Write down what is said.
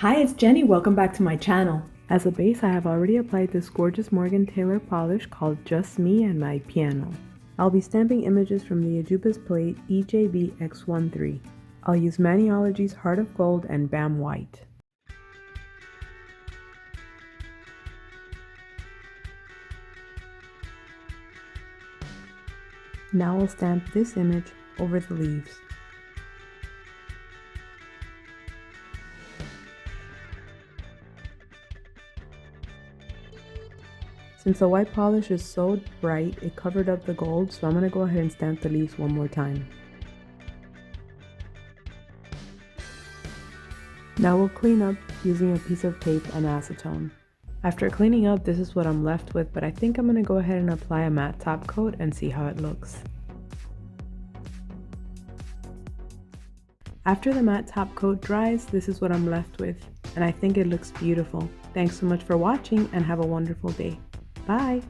Hi, it's Jenny. Welcome back to my channel. As a base, I have already applied this gorgeous Morgan Taylor polish called Just Me and My Piano. I'll be stamping images from the Ejiubas plate EJB-X13. I'll use Maniology's Heart of Gold and Bam White. Now I'll stamp this image over the leaves. Since the white polish is so bright, it covered up the gold, so I'm going to go ahead and stamp the leaves one more time. Now we'll clean up using a piece of tape and acetone. After cleaning up, this is what I'm left with, but I think I'm going to go ahead and apply a matte top coat and see how it looks. After the matte top coat dries, this is what I'm left with, and I think it looks beautiful. Thanks so much for watching and have a wonderful day. Bye!